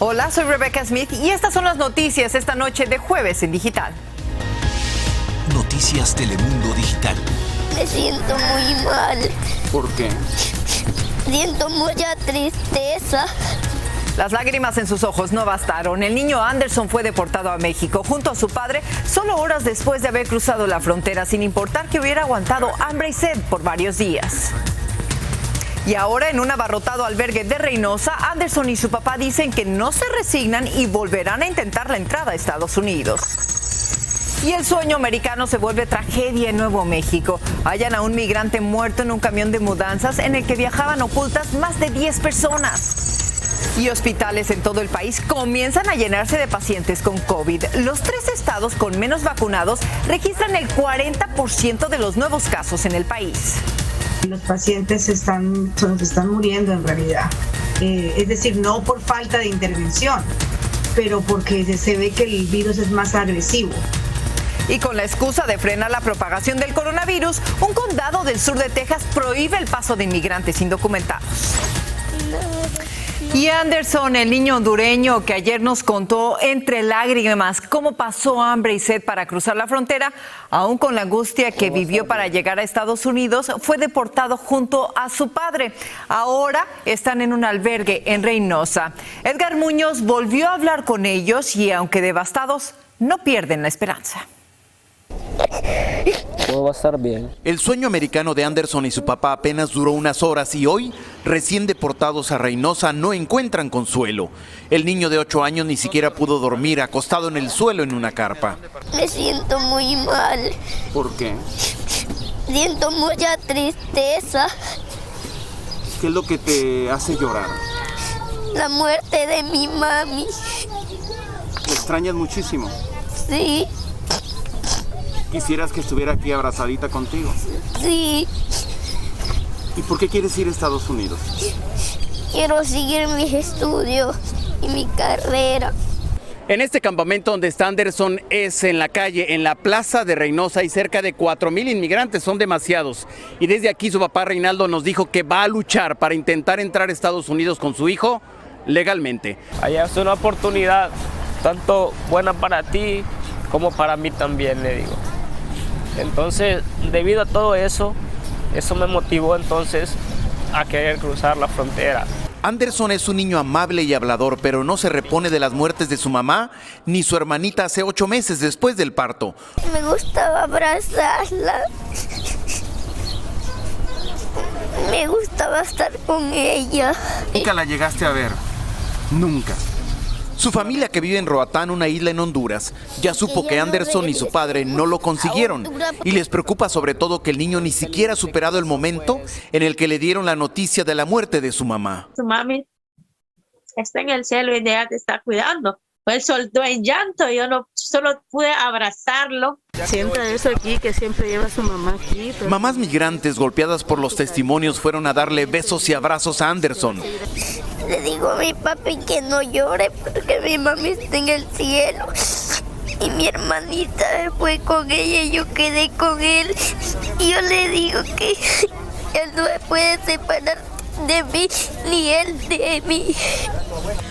Hola, soy Rebecca Smith y estas son las noticias esta noche de Jueves en Digital. Noticias Telemundo Digital. Me siento muy mal. ¿Por qué? Siento mucha tristeza. Las lágrimas en sus ojos no bastaron. El niño Anderson fue deportado a México junto a su padre solo horas después de haber cruzado la frontera, sin importar que hubiera aguantado hambre y sed por varios días. Y ahora, en un abarrotado albergue de Reynosa, Anderson y su papá dicen que no se resignan y volverán a intentar la entrada a Estados Unidos. Y el sueño americano se vuelve tragedia en Nuevo México. Hallan a un migrante muerto en un camión de mudanzas en el que viajaban ocultas más de 10 personas. Y hospitales en todo el país comienzan a llenarse de pacientes con COVID. Los 3 estados con menos vacunados registran el 40% de los nuevos casos en el país. Los pacientes están muriendo en realidad. Es decir, no por falta de intervención, pero porque se ve que el virus es más agresivo. Y con la excusa de frenar la propagación del coronavirus, un condado del sur de Texas prohíbe el paso de inmigrantes indocumentados. Y Anderson, el niño hondureño que ayer nos contó entre lágrimas cómo pasó hambre y sed para cruzar la frontera, aún con la angustia que vivió para llegar a Estados Unidos, fue deportado junto a su padre. Ahora están en un albergue en Reynosa. Edgar Muñoz volvió a hablar con ellos y, aunque devastados, no pierden la esperanza. Todo va a estar bien. El sueño americano de Anderson y su papá apenas duró unas horas y hoy, recién deportados a Reynosa, no encuentran consuelo. El niño de 8 años ni siquiera pudo dormir acostado en el suelo en una carpa. Me siento muy mal. ¿Por qué? Siento mucha tristeza. ¿Qué es lo que te hace llorar? La muerte de mi mami. ¿Te extrañas muchísimo? Sí, ¿Quisieras que estuviera aquí abrazadita contigo? sí. ¿Y por qué quieres ir a Estados Unidos? Quiero seguir mis estudios y mi carrera. En este campamento donde está Anderson es en la calle, en la plaza de Reynosa. Hay cerca de 4,000 inmigrantes, son demasiados. Y desde aquí su papá Reinaldo nos dijo que va a luchar para intentar entrar a Estados Unidos con su hijo legalmente. Allá es una oportunidad tanto buena para ti como para mí también, le digo. Entonces, debido a todo eso me motivó entonces a querer cruzar la frontera. Anderson es un niño amable y hablador, pero no se repone de las muertes de su mamá ni su hermanita hace 8 meses después del parto. Me gustaba abrazarla. Me gustaba estar con ella. ¿Nunca la llegaste a ver? Nunca. Su familia, que vive en Roatán, una isla en Honduras, ya supo que Anderson y su padre no lo consiguieron y les preocupa sobre todo que el niño ni siquiera ha superado el momento en el que le dieron la noticia de la muerte de su mamá. Su mami está en el cielo y ella te está cuidando. Pues soltó en llanto, yo no solo pude abrazarlo. Siempre eso aquí, que siempre lleva a su mamá aquí. Pero... Mamás migrantes golpeadas por los testimonios fueron a darle besos y abrazos a Anderson. Le digo a mi papi que no llore porque mi mami está en el cielo. Y mi hermanita fue con ella y yo quedé con él. Y yo le digo que él no me puede separar de mí, ni él de mí.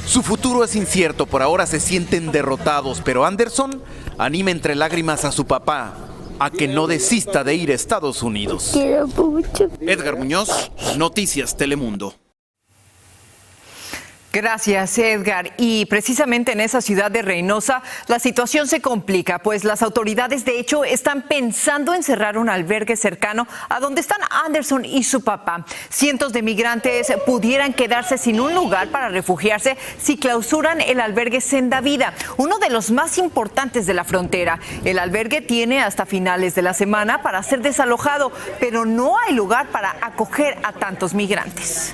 Su futuro es incierto, por ahora se sienten derrotados, pero Anderson anima entre lágrimas a su papá a que no desista de ir a Estados Unidos. Quiero mucho. Edgar Muñoz, Noticias Telemundo. Gracias, Edgar. Y precisamente en esa ciudad de Reynosa, la situación se complica, pues las autoridades, de hecho, están pensando en cerrar un albergue cercano a donde están Anderson y su papá. Cientos de migrantes pudieran quedarse sin un lugar para refugiarse si clausuran el albergue Senda Vida, uno de los más importantes de la frontera. El albergue tiene hasta finales de la semana para ser desalojado, pero no hay lugar para acoger a tantos migrantes.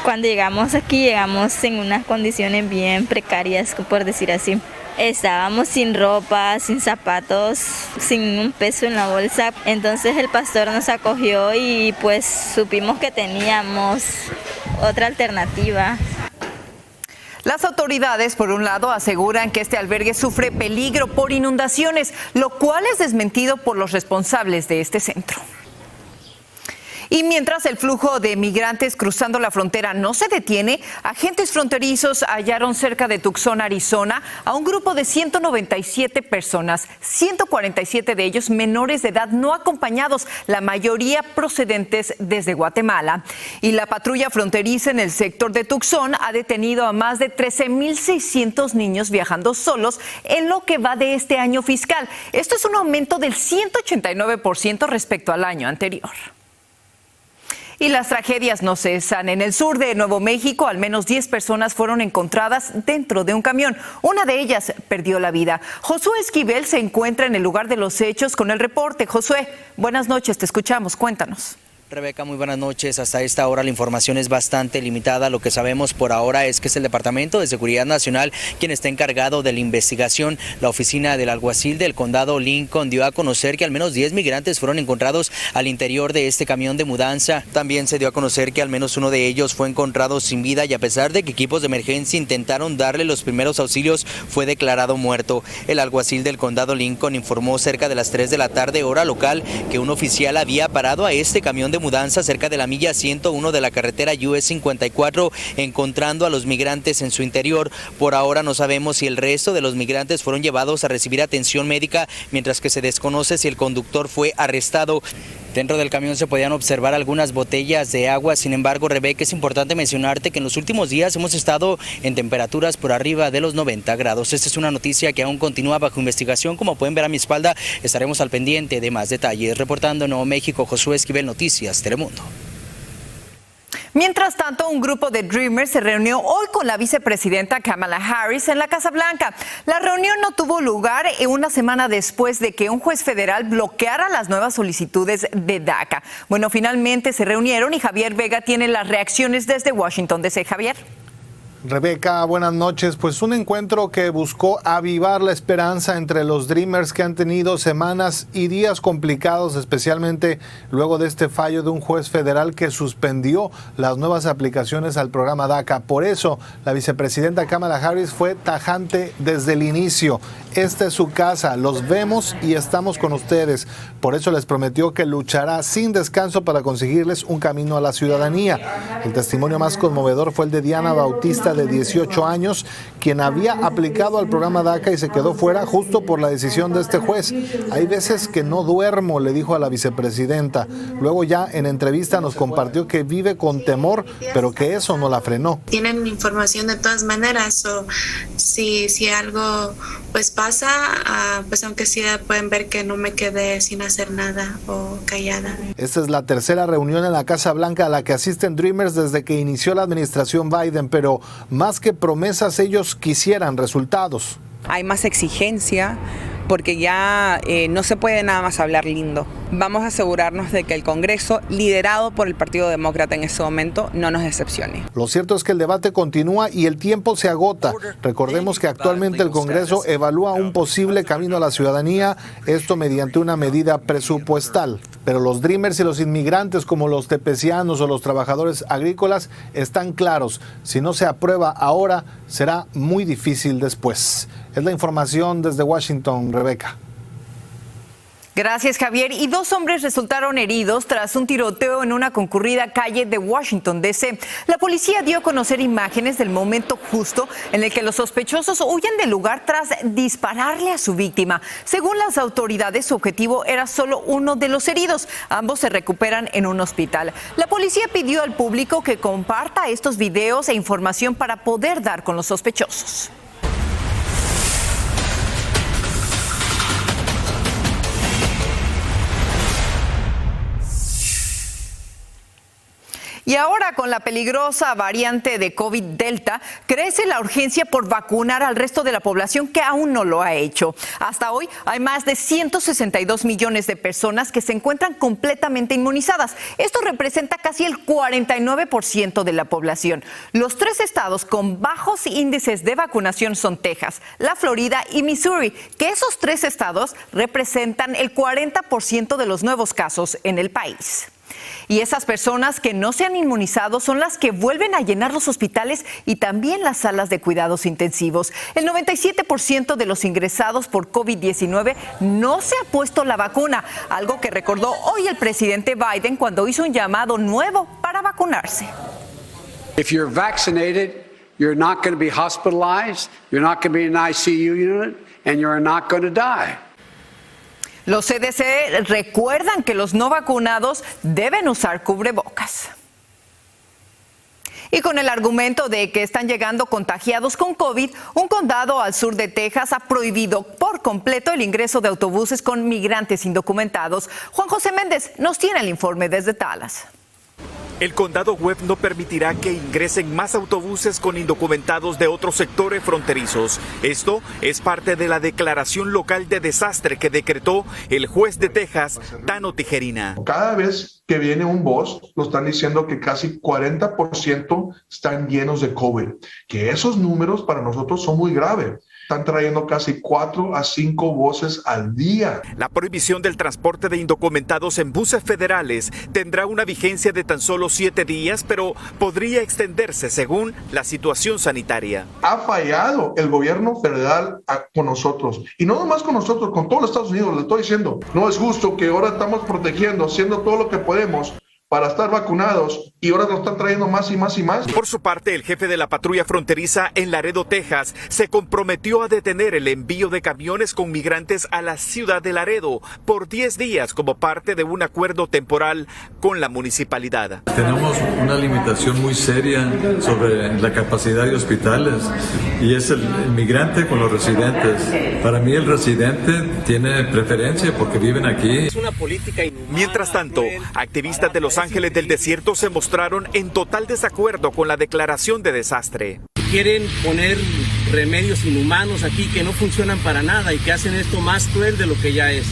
Cuando llegamos aquí, llegamos en unas condiciones bien precarias, por decir así. Estábamos sin ropa, sin zapatos, sin un peso en la bolsa. Entonces el pastor nos acogió y pues supimos que teníamos otra alternativa. Las autoridades, por un lado, aseguran que este albergue sufre peligro por inundaciones, lo cual es desmentido por los responsables de este centro. Y mientras el flujo de migrantes cruzando la frontera no se detiene, agentes fronterizos hallaron cerca de Tucson, Arizona, a un grupo de 197 personas, 147 de ellos menores de edad no acompañados, la mayoría procedentes desde Guatemala. Y la patrulla fronteriza en el sector de Tucson ha detenido a más de 13,600 niños viajando solos en lo que va de este año fiscal. Esto es un aumento del 189% respecto al año anterior. Y las tragedias no cesan. En el sur de Nuevo México, al menos 10 personas fueron encontradas dentro de un camión. Una de ellas perdió la vida. Josué Esquivel se encuentra en el lugar de los hechos con el reporte. Josué, buenas noches, te escuchamos, cuéntanos. Rebeca, muy buenas noches. Hasta esta hora la información es bastante limitada. Lo que sabemos por ahora es que es el Departamento de Seguridad Nacional quien está encargado de la investigación. La oficina del alguacil del condado Lincoln dio a conocer que al menos 10 migrantes fueron encontrados al interior de este camión de mudanza. También se dio a conocer que al menos uno de ellos fue encontrado sin vida y a pesar de que equipos de emergencia intentaron darle los primeros auxilios, fue declarado muerto. El alguacil del condado Lincoln informó cerca de las 3 de la tarde hora local que un oficial había parado a este camión de mudanza cerca de la milla 101 de la carretera US 54, encontrando a los migrantes en su interior. Por ahora no sabemos si el resto de los migrantes fueron llevados a recibir atención médica, mientras que se desconoce si el conductor fue arrestado. Dentro del camión se podían observar algunas botellas de agua. Sin embargo, Rebeca, es importante mencionarte que en los últimos días hemos estado en temperaturas por arriba de los 90 grados. Esta es una noticia que aún continúa bajo investigación. Como pueden ver a mi espalda, estaremos al pendiente de más detalles. Reportando en Nuevo México, Josué Esquivel, Noticias Telemundo. Mientras tanto, un grupo de Dreamers se reunió hoy con la vicepresidenta Kamala Harris en la Casa Blanca. La reunión no tuvo lugar una semana después de que un juez federal bloqueara las nuevas solicitudes de DACA. Bueno, finalmente se reunieron y Javier Vega tiene las reacciones desde Washington DC. Javier. Rebeca, buenas noches. Pues un encuentro que buscó avivar la esperanza entre los Dreamers que han tenido semanas y días complicados, especialmente luego de este fallo de un juez federal que suspendió las nuevas aplicaciones al programa DACA. Por eso, la vicepresidenta Kamala Harris fue tajante desde el inicio. Esta es su casa, los vemos y estamos con ustedes. Por eso les prometió que luchará sin descanso para conseguirles un camino a la ciudadanía. El testimonio más conmovedor fue el de Diana Bautista, de 18 años, quien había aplicado al programa DACA y se quedó fuera justo por la decisión de este juez. Hay veces que no duermo, le dijo a la vicepresidenta. Luego ya en entrevista nos compartió que vive con temor, pero que eso no la frenó. Tienen información de todas maneras, o si algo pues pasa, pues aunque sea pueden ver que no me quedé sin hacer nada o callada. Esta es la tercera reunión en la Casa Blanca a la que asisten Dreamers desde que inició la administración Biden, pero más que promesas, ellos quisieran resultados. Hay más exigencia porque ya no se puede nada más hablar lindo. Vamos a asegurarnos de que el Congreso, liderado por el Partido Demócrata en este momento, no nos decepcione. Lo cierto es que el debate continúa y el tiempo se agota. Recordemos que actualmente el Congreso evalúa un posible camino a la ciudadanía, esto mediante una medida presupuestal. Pero los Dreamers y los inmigrantes, como los tepecianos o los trabajadores agrícolas, están claros. Si no se aprueba ahora, será muy difícil después. Es la información desde Washington, Rebeca. Gracias, Javier. Y 2 hombres resultaron heridos tras un tiroteo en una concurrida calle de Washington, D.C. La policía dio a conocer imágenes del momento justo en el que los sospechosos huyen del lugar tras dispararle a su víctima. Según las autoridades, su objetivo era solo uno de los heridos. Ambos se recuperan en un hospital. La policía pidió al público que comparta estos videos e información para poder dar con los sospechosos. Y ahora, con la peligrosa variante de COVID Delta, crece la urgencia por vacunar al resto de la población que aún no lo ha hecho. Hasta hoy hay más de 162 millones de personas que se encuentran completamente inmunizadas. Esto representa casi el 49% de la población. Los 3 estados con bajos índices de vacunación son Texas, la Florida y Missouri, que esos 3 estados representan el 40% de los nuevos casos en el país. Y esas personas que no se han inmunizado son las que vuelven a llenar los hospitales y también las salas de cuidados intensivos. El 97% de los ingresados por COVID-19 no se ha puesto la vacuna, algo que recordó hoy el presidente Biden cuando hizo un llamado nuevo para vacunarse. If you're vaccinated, you're not going to be hospitalized, you're not going to be in an ICU unit, and you're not going to die. Los CDC recuerdan que los no vacunados deben usar cubrebocas. Y con el argumento de que están llegando contagiados con COVID, un condado al sur de Texas ha prohibido por completo el ingreso de autobuses con migrantes indocumentados. Juan José Méndez nos tiene el informe desde Dallas. El condado Webb no permitirá que ingresen más autobuses con indocumentados de otros sectores fronterizos. Esto es parte de la declaración local de desastre que decretó el juez de Texas, Tano Tijerina. Cada vez que viene un bus, lo están diciendo que casi 40% están llenos de COVID, que esos números para nosotros son muy graves. Están trayendo casi 4 a 5 buses al día. La prohibición del transporte de indocumentados en buses federales tendrá una vigencia de tan solo 7 días, pero podría extenderse según la situación sanitaria. Ha fallado el gobierno federal con nosotros. Y no nomás con nosotros, con todos los Estados Unidos. Le estoy diciendo, no es justo que ahora estamos protegiendo, haciendo todo lo que podemos para estar vacunados y ahora nos están trayendo más y más y más. Por su parte, el jefe de la patrulla fronteriza en Laredo, Texas, se comprometió a detener el envío de camiones con migrantes a la ciudad de Laredo por 10 días como parte de un acuerdo temporal con la municipalidad. Tenemos una limitación muy seria sobre la capacidad de hospitales y es el migrante con los residentes. Para mí el residente tiene preferencia porque viven aquí. Es una política inhumana. Mientras tanto, activistas de Los Ángeles del Desierto se mostraron en total desacuerdo con la declaración de desastre. Quieren poner remedios inhumanos aquí que no funcionan para nada y que hacen esto más cruel de lo que ya es.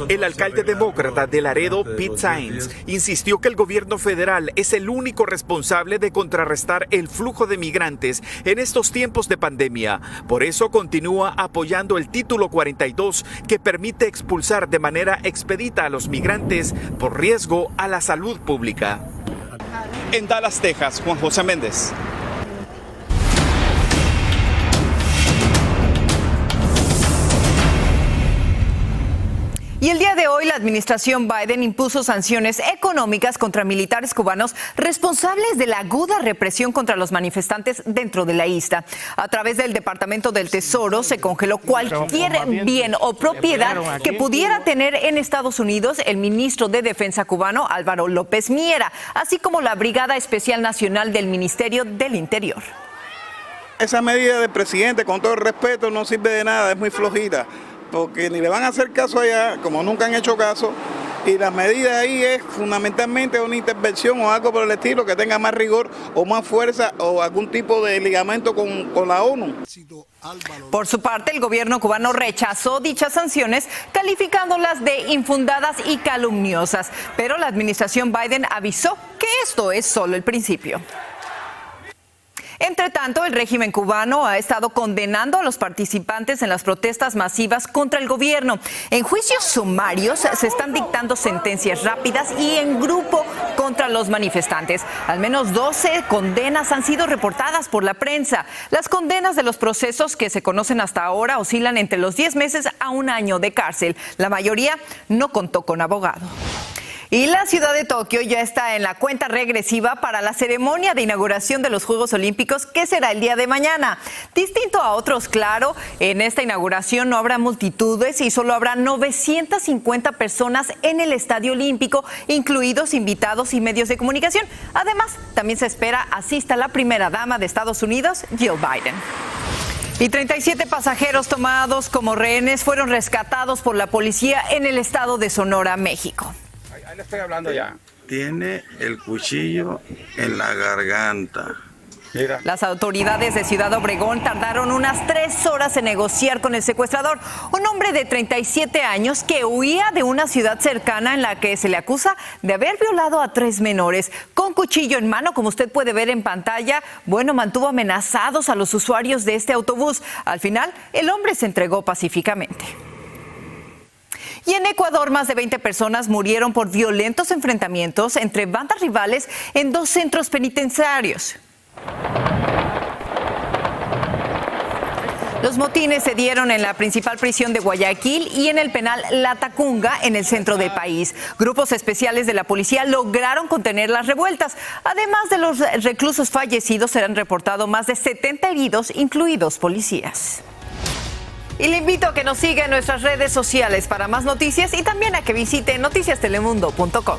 El alcalde demócrata de Laredo, Pete Saenz, insistió que el gobierno federal es el único responsable de contrarrestar el flujo de migrantes en estos tiempos de pandemia. Por eso continúa apoyando el Título 42, que permite expulsar de manera expedita a los migrantes por riesgo a la salud pública. En Dallas, Texas, Juan José Méndez. Y el día de hoy la administración Biden impuso sanciones económicas contra militares cubanos responsables de la aguda represión contra los manifestantes dentro de la isla. A través del Departamento del Tesoro se congeló cualquier bien o propiedad que pudiera tener en Estados Unidos el ministro de Defensa cubano Álvaro López Miera, así como la Brigada Especial Nacional del Ministerio del Interior. Esa medida del presidente, con todo el respeto, no sirve de nada, es muy flojita, porque ni le van a hacer caso allá, como nunca han hecho caso, y la medida ahí es fundamentalmente una intervención o algo por el estilo que tenga más rigor o más fuerza o algún tipo de ligamento con la ONU. Por su parte, el gobierno cubano rechazó dichas sanciones, calificándolas de infundadas y calumniosas, pero la administración Biden avisó que esto es solo el principio. Entre tanto, el régimen cubano ha estado condenando a los participantes en las protestas masivas contra el gobierno. En juicios sumarios se están dictando sentencias rápidas y en grupo contra los manifestantes. Al menos 12 condenas han sido reportadas por la prensa. Las condenas de los procesos que se conocen hasta ahora oscilan entre los 10 meses a 1 año de cárcel. La mayoría no contó con abogado. Y la ciudad de Tokio ya está en la cuenta regresiva para la ceremonia de inauguración de los Juegos Olímpicos, que será el día de mañana. Distinto a otros, claro, en esta inauguración no habrá multitudes y solo habrá 950 personas en el Estadio Olímpico, incluidos invitados y medios de comunicación. Además, también se espera asista la primera dama de Estados Unidos, Jill Biden. Y 37 pasajeros tomados como rehenes fueron rescatados por la policía en el estado de Sonora, México. Le estoy hablando ya. Tiene el cuchillo en la garganta. Mira. Las autoridades de Ciudad Obregón tardaron unas 3 horas en negociar con el secuestrador, un hombre de 37 años que huía de una ciudad cercana en la que se le acusa de haber violado a 3 menores. Con cuchillo en mano, como usted puede ver en pantalla, mantuvo amenazados a los usuarios de este autobús. Al final, el hombre se entregó pacíficamente. Y en Ecuador, más de 20 personas murieron por violentos enfrentamientos entre bandas rivales en 2 centros penitenciarios. Los motines se dieron en la principal prisión de Guayaquil y en el penal La Tacunga, en el centro del país. Grupos especiales de la policía lograron contener las revueltas. Además de los reclusos fallecidos, se han reportado más de 70 heridos, incluidos policías. Y le invito a que nos siga en nuestras redes sociales para más noticias y también a que visite noticiastelemundo.com.